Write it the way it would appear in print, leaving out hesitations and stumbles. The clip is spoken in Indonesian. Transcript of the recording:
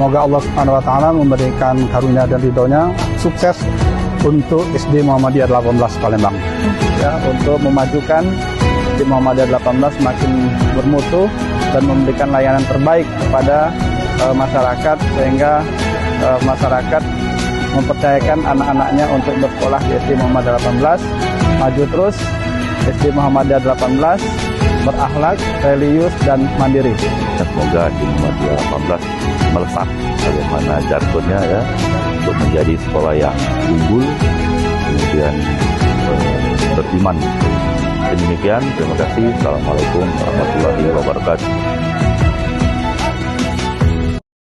Semoga Allah Subhanahu wa taala memberikan karunia dan ridhonya sukses untuk SD Muhammadiyah 18 Palembang. Ya, untuk memajukan SD Muhammadiyah 18 makin bermutu dan memberikan layanan terbaik kepada masyarakat, sehingga masyarakat mempercayakan anak-anaknya untuk bersekolah di SD Muhammadiyah 18. Maju terus SD Muhammadiyah 18, berakhlak, religius, dan mandiri. Semoga di Muhammadiyah 18 melesat bagaimana jargonnya ya, untuk menjadi sekolah yang unggul, kemudian beriman. Demikian, terima kasih. Assalamualaikum warahmatullahi wabarakatuh.